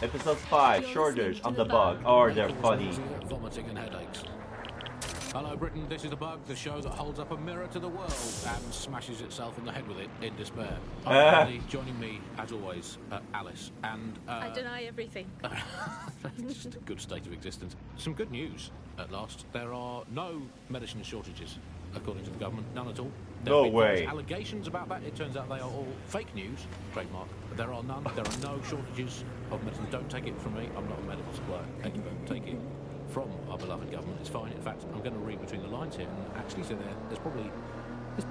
Episode 5, shortage on the bug. Oh, they're funny. Vomiting and headaches. Hello, Britain. This is the Bug, the show that holds up a mirror to the world and smashes itself in the head with it in despair. Andy, joining me, as always, Alice. And I deny everything. that's just a good state of existence. Some good news at last. There are no medicine shortages, according to the government. None at all. No way. Allegations about that. It turns out they are all fake news. Trademark. There are none. There are no shortages of medicine. Don't take it from me. I'm not a medical supply expert. Take it from our beloved government. It's fine. In fact, I'm going to read between the lines here and actually say there's probably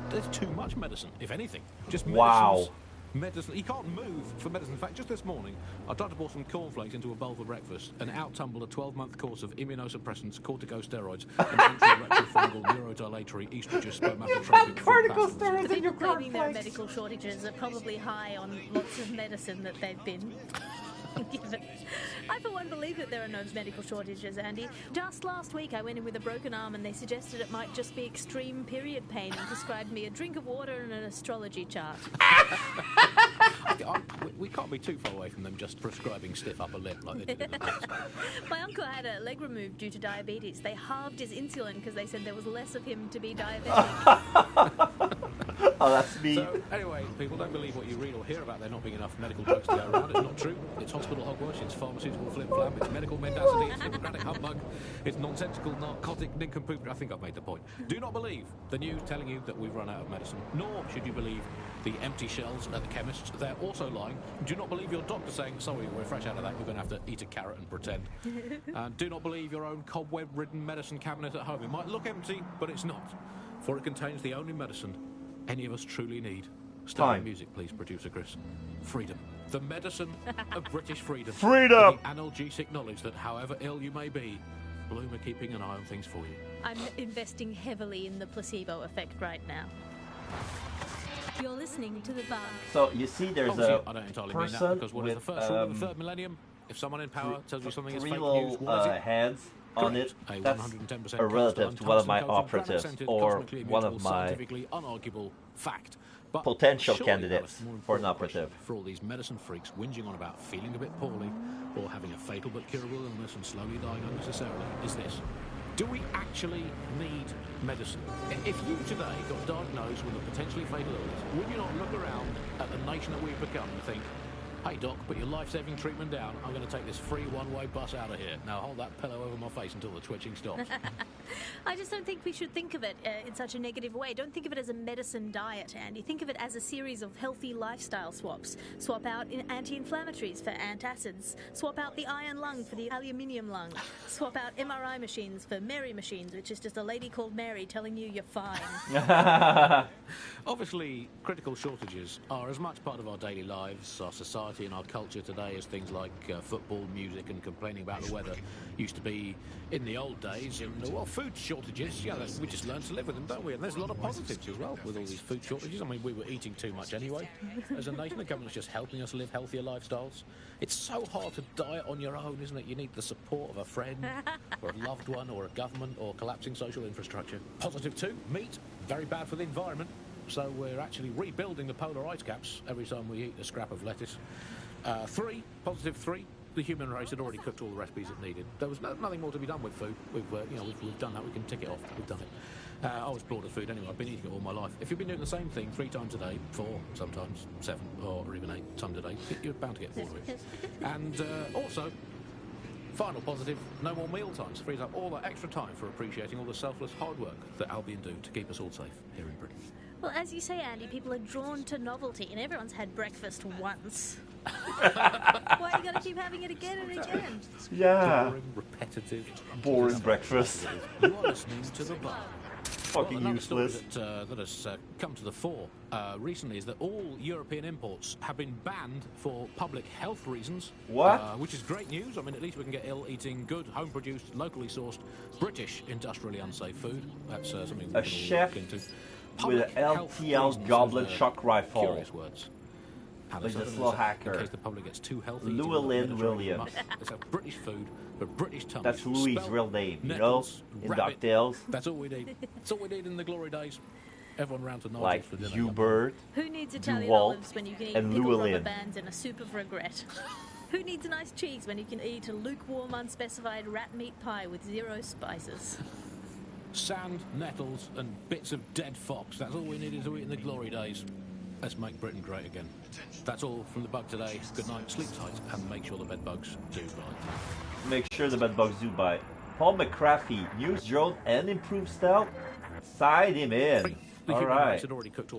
there's too much medicine, if anything. Just wow. Medicine. You can't move for medicine. In fact, just this morning, I tried to pour some cornflakes into a bowl for breakfast and out-tumbled a 12-month course of immunosuppressants, corticosteroids, and anti-retrofungal neurodilatory estrogen spermatotropic. Corticosteroids in your People claiming there are cornflakes. medical shortages are probably high on lots of medicine that they've been given. I, for one, believe that there are no medical shortages, Andy. Just last week, I went in with a broken arm and they suggested it might just be extreme period pain and prescribed me a drink of water and an astrology chart. We can't be too far away from them just prescribing stiff upper lip like they did in the past. My uncle had a leg removed due to diabetes. They halved his insulin because they said there was less of him to be diabetic. Oh, that's me. So, anyway, people, don't believe what you read or hear about there not being enough medical drugs to go around. It's not true. It's hospital hogwash, it's pharmaceutical flim-flam, it's medical mendacity, it's Hippocratic humbug, it's nonsensical narcotic nincompoop. I think I've made the point. Do not believe the news telling you that we've run out of medicine, nor should you believe the empty shelves at the chemists. They're also lying. Do not believe your doctor saying, sorry, we're fresh out of that, you're going to have to eat a carrot and pretend. And do not believe your own cobweb-ridden medicine cabinet at home. It might look empty, but it's not, for it contains the only medicine any of us truly need. Starring music, please, producer Chris. Freedom. The medicine of British freedom. Freedom! The analgesic knowledge that however ill you may be, Bloom are keeping an eye on things for you. I'm investing heavily in the placebo effect right now. You're listening to The Bug. So, you see there's I don't entirely mean that, person because what is the first rule of the third millennium? If someone in power tells you something is three fake little news, what is it? hands on it. A That's 110% a relative to one of my tungsten coated, operatives granite-scented, or cosmically one of immutable, my scientifically unarguable fact. But potential surely, candidates Alice, more for an important operative. question for all these medicine freaks whinging on about feeling a bit poorly or having a fatal but curable illness and slowly dying unnecessarily is this. Do we actually need medicine? If you today got diagnosed with a potentially fatal illness, would you not look around at the nation that we've become and think, hey doc, put your life-saving treatment down, I'm going to take this free one-way bus out of here. Now hold that pillow over my face until the twitching stops. I just don't think we should think of it in such a negative way. Don't think of it as a medicine diet, Andy. Think of it as a series of healthy lifestyle swaps. Swap out anti-inflammatories for antacids. Swap out the iron lung for the aluminium lung. Swap out MRI machines for Mary machines, which is just a lady called Mary telling you you're fine. Obviously, critical shortages are as much part of our daily lives, our society and our culture today as things like football, music and complaining about the weather used to be in the old days. Well, food shortages, yeah, we just learn to live with them, don't we? And there's a lot of positives as well with all these food shortages. I mean, we were eating too much anyway. As a nation, the government's just helping us live healthier lifestyles. It's so hard to diet on your own, isn't it? You need the support of a friend or a loved one or a government or collapsing social infrastructure. Positive too, meat, very bad for the environment. So we're actually rebuilding the polar ice caps every time we eat a scrap of lettuce. Positive three, the human race had already cooked all the recipes it needed. There was nothing more to be done with food. We've done that. We can tick it off. We've done it. I was bored of food anyway. I've been eating it all my life. If you've been doing the same thing 3 times a day, 4, sometimes 7, or even 8 times a day, you're bound to get bored of it. And also, final positive, no more meal times. Frees up all that extra time for appreciating all the selfless hard work that Albion do to keep us all safe here in Britain. Well, as you say, Andy, people are drawn to novelty, and everyone's had breakfast once. Why are you going to keep having it again and again? Yeah. Boring, repetitive, Boring breakfast. You are listening to The Bug. Fucking another story useless. that has come to the fore recently is that all European imports have been banned for public health reasons. What? Which is great news. I mean, at least we can get ill eating good, home-produced, locally sourced, British, industrially unsafe food. That's something we A can all chef look into. with Public an health LTL reasons Goblin is, shock rifle. Curious words. Like Alice, the I don't slow know, in hacker. case the public gets too healthy. Llewellyn Williams. It's a British food for British tummies. That's Louis' Spelt real name, you know? nettles, In rabbit. DuckTales. That's all we need. That's all we need in the glory days. Everyone round to Nigel's Like for dinner. Hubert. Who needs Italian DeWalt olives when you can eat and pickled rubber Llewellyn. bands in a soup of regret? Who needs a nice cheese when you can eat a lukewarm, unspecified rat meat pie with 0 spices? Sand, nettles, and bits of dead fox. That's all we needed to eat in the glory days. Let's make Britain great again. That's all from the Bug today. Good night, sleep tight, and make sure the bed bugs do bite. Make sure the bed bugs do bite. Paul McCraffy, news drone and improved stout. Side him in. All right. Had already cooked all